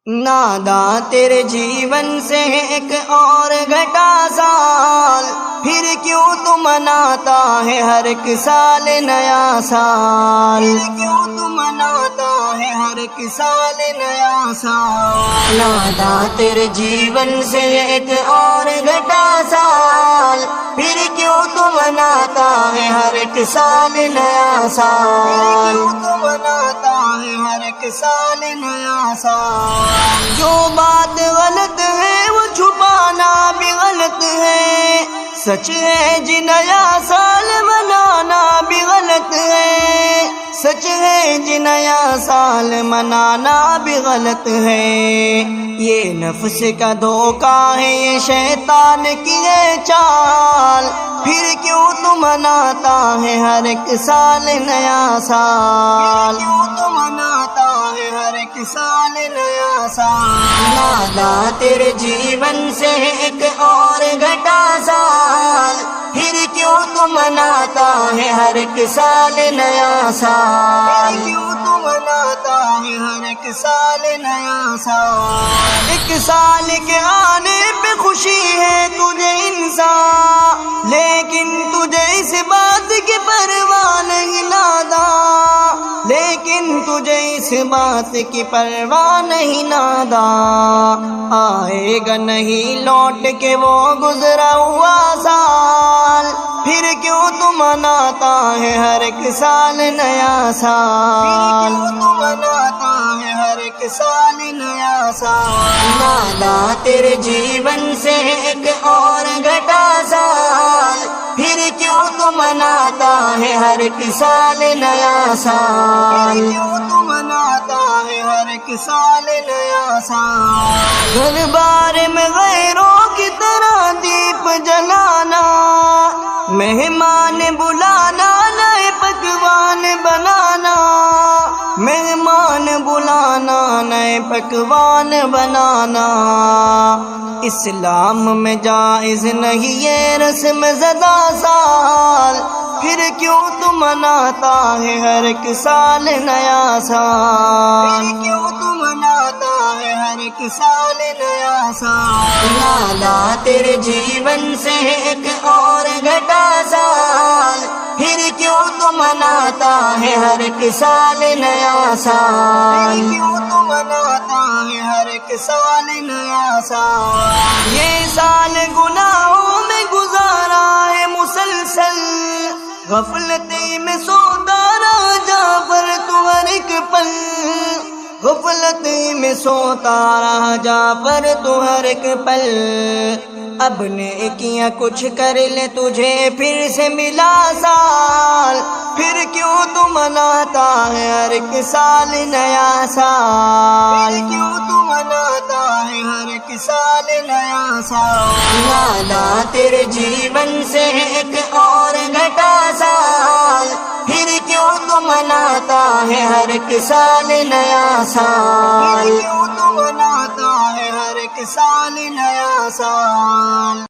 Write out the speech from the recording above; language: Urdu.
نادا تیرے جیون سے ایک اور گھٹا سال، پھر کیوں تو مناتا ہے ہر ایک سال نیا سال، کیوں تو مناتا ہے ہر ایک سال نیا سال۔ نادا تیرے جیون سے ایک اور گھٹا سال، پھر کیوں تو مناتا ہے ہر ایک سال نیا سال، کیوں تو مناتا ہے ہر ایک سال نیا سال۔ جو بات غلط ہے وہ چھپانا بھی غلط ہے، سچ ہے جی نیا سال منانا بھی غلط ہے، سچ ہے جی نیا سال منانا بھی غلط ہے۔ یہ نفس کا دھوکہ ہے، یہ شیطان کی ہے چال، پھر کیوں تو مناتا ہے ہر ایک سال نیا سال، کیوں تو مناتا ہے ہر ایک سال نیا سال۔ نادا تیرے جیون سے ایک اور گھٹا سال، پھر کیوں تو مناتا ہے ہر ایک سال نیا سال، کیوں تو مناتا ہے ہر ایک سال نیا سال۔ ایک سال کے آنے پہ خوشی ہے تجھے انسان، لیکن تجھے اس بات کی پرواہ نہیں نادا، لیکن تجھے اس بات کی پرواہ نہیں نادا۔ آئے گا نہیں لوٹ کے وہ گزرا ہوا سال، پھر کیوں تو مناتا ہے ہر ایک سال نیا سال، کیوں تو مناتا ہے ہر ایک سال نیا سال۔ نادا تیرے جیون سے ایک اور گھٹا سال، پھر کیوں تو مناتا ہے ہر ایک سال نیا سال، کیوں تو مناتا ہے ہر ایک سال نیا سال۔ گھر بار میں غیروں کی طرح دیپ جلانا، مہمان بلانا، نئے پکوان بنانا، مہمان بلانا، نئے پکوان بنانا، اسلام میں جائز نہیں یہ رسم زدہ سال، پھر کیوں تو مناتا ہے ہر ایک سال نیا سال، کیوں تو مناتا ہے ہر ایک سال نیا سال۔ نادا تیرے جیون سے ایک اور گھٹا سال، پھر کیوں تو مناتا ہے ہر ایک سال نیا سال، کیوں تو مناتا ہے ہر ایک سال نیا سال۔ یہ سال گناہوں میں گزارا ہے مسلسل، غفلتی میں سوتا رہا جعفر تو ہر ایک پل، غفلتی میں سوتا رہا جعفر تو ہر ایک پل۔ اب نے کیا کچھ کر لے تجھے پھر سے ملا سال، پھر کیوں تو مناتا ہے ہر ایک سال نیا سال، کیوں تو مناتا ہے ہر ایک سال نیا سال۔ نادا تیرے جیون سے ایک اور گھٹا سال، پھر کیوں تو مناتا ہے ہر ایک سال نیا سال، کیوں تو مناتا ہے ہر ایک سال نیا سال۔